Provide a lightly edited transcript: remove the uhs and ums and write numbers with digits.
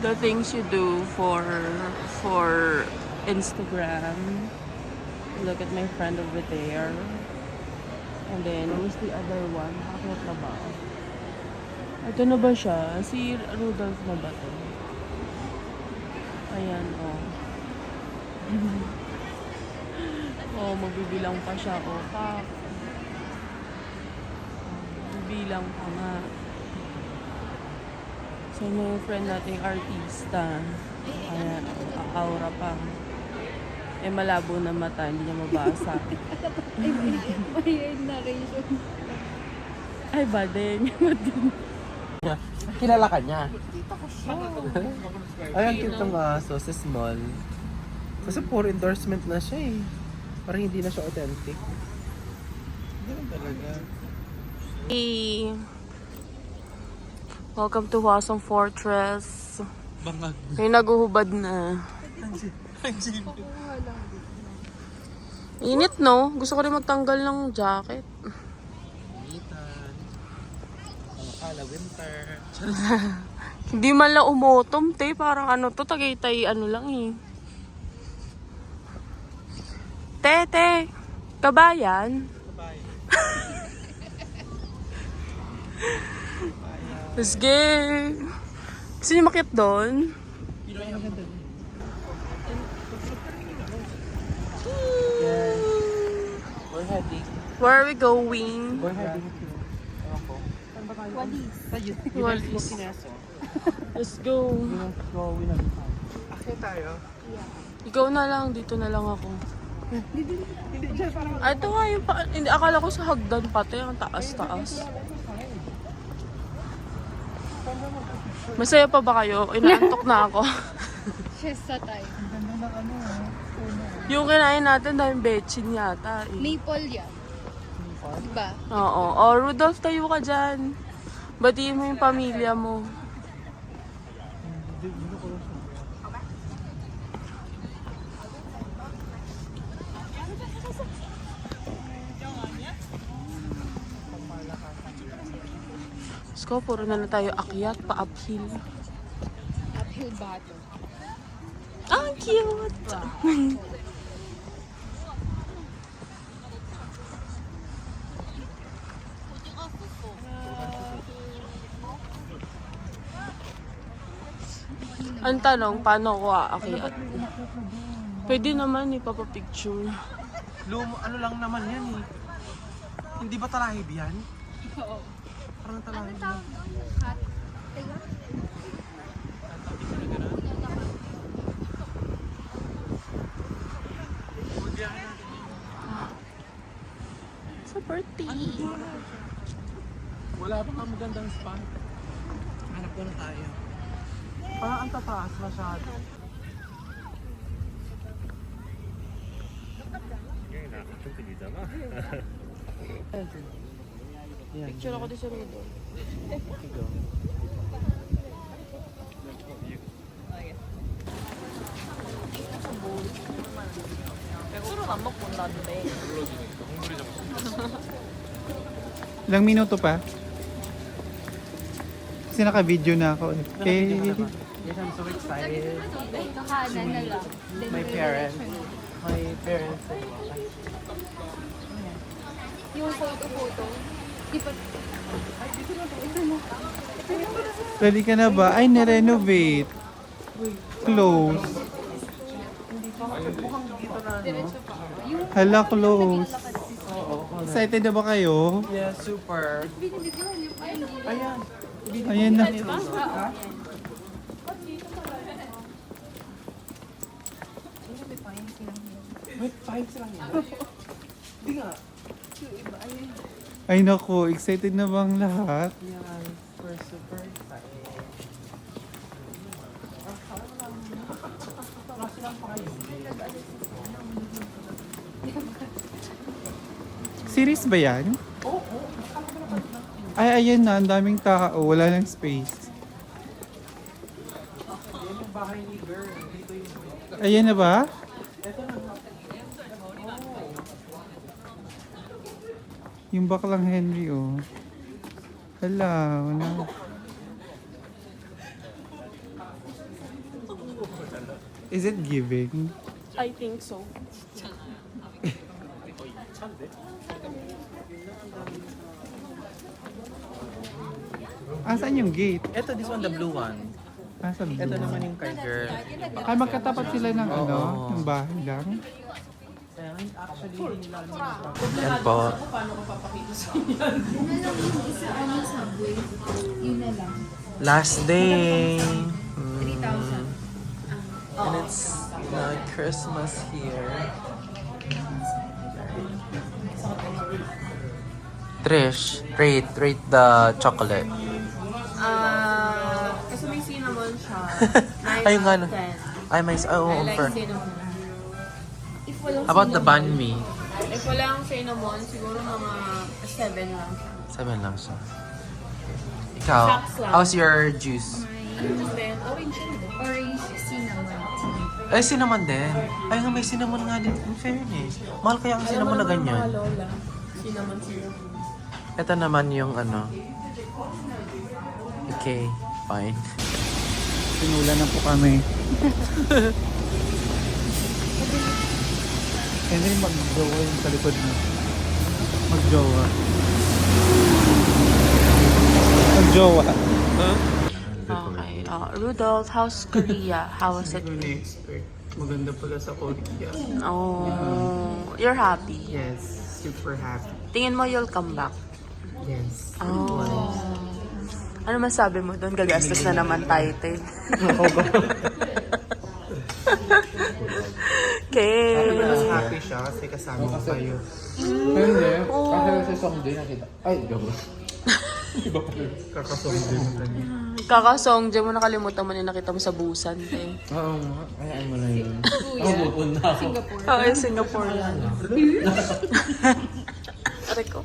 the things you do for Instagram. Look at my friend over there. And then, who's the other one? Bakit na ba? Ito na ba siya? Si Rudolph na ba to? Ayan, oh. Oh, magbibilang pa siya. Oh, pak. Bibilang pa nga. So, yung friend nating artista. Ayan, oh, aura pa. Eh, malabo na mata. Hindi niya mabasa. May narration. Ay, badeng. Kilala ka niya? Ay, ang cute ng aso sa small. Kasi puro endorsement na siya eh. Parang hindi na siya authentic. Ganun talaga. Hey. Welcome to Hwasong Fortress. Bangag. May naguhubad na. Init, no? Gusto ko rin magtanggal ng jacket. Initan. Ang kala, winter. Hindi man lang umutom, te. Parang ano to, Tagaytay, ano lang eh. Te. Kabayan. Bye. Let's go. Gusto niyo makit doon? Pinoy ang ganda. We're heading. Where are we going? We're heading to. Ewan ko. Saan ba tayo? Walis. UNESCO Kineso. Let's go. UNESCO Winalitan. Akit tayo? Ikaw na lang, dito na lang ako. Hindi dyan parang... Ay, ito nga yung hindi, akala ko sa hagdan pati, ang taas-taas. Masaya pa ba kayo? Inaantok na ako. Chess sa tayo. Yung kinain natin dahil bechin yata eh. Maple yan. Diba? Oo. Oh, Rudolph, tayo ka dyan. Batiin mo yung pamilya mo. Sko, puro na tayo akyat, pa-uphill. Uphill battle. Ang cute! Ang tanong, paano ko aakyat? Pwede naman ipapapicture. Ano lang naman yan eh. Hindi ba talahib yan? Oo. Parang talahib Ano yan. tawag doon? Hat? Teka. Sa birthday. Wala pa kang magandang spot. Hanap ko na tayo. Parang ang tataas masyado. Yan. Picture ako din sa Rudolph. Ikaw. Puro ka magpunta doon eh. Ilang minuto pa? Kasi naka-video na ako eh. Okay. Yes, I'm so excited. Kahanan na lang. My parents. My parents. Yung photo. Di pa... Ready ka na ba? Ay, nirenovate. Close. Diretso pa. Yung Hala, close. Oo. Excited na ba kayo? Yeah, super. binibigyan yung hindi. Ayan. Ayan na. Wait, 5 lang yan. Hindi nga. Ay naku, excited na bang lahat? Yan. We're super excited. Series ba yan? Ay, ayan na. Ang daming tao. Wala nang space. Yan yung bahay ni girl. Dito yung... Ayan na ba? Yung baklang Henry, oh. Hala, wala. Is it giving? I think so. Asan yung gate? Ito, this one, the blue one. Asan Ito naman yung kay girl. Ay, magkatapat sila ng ano? Oo. Ng bahay lang? Yan po. Paano ko papakita sa Yun na lang yung isa ano subway. Yun na lang. Last day. 3,000. And it's Christmas here. Trish, rate the chocolate. Kasi may cinnamon siya. Ayun nga no. Ay, may... Oh, cinnamon. If walang How about the cinnamon, banh mi? If walang cinnamon, siguro mga 7 lang siya. 7 lang siya. Ikaw, Shocks lang. how's your juice? And then, orange yun. orange cinnamon tea. Ay, cinnamon din. Ay nga, may cinnamon nga din. In fairness. Mahal kaya ang cinnamon na ganyan. Mga lola. Cinnamon syrup. Ito naman yung ano. Okay, fine. Sinula na po kami. And then mag-jowa yung sa likod mo. Mag-jowa. Mag-jowa. Okay. Rudolph, how's Korea? How was it? expert. Maganda pala sa Korea. Oh, you're happy. Yes, super happy. Tingin mo you'll come back? Yes. Oh. Ano masabi mo doon? Gagastos na naman tayo, te. Okay. Mas happy siya kasi kasama ko kayo. Hindi. Kasi sa song din nakita. Ay, gabo. Kakasong din natin. Kakasong, dyan mo nakalimutan mo na nakita mo sa Busan, te. Oo nga, kayaan mo na yun. Ako pupunta ako. Oo, Singapore yan. Aray ko.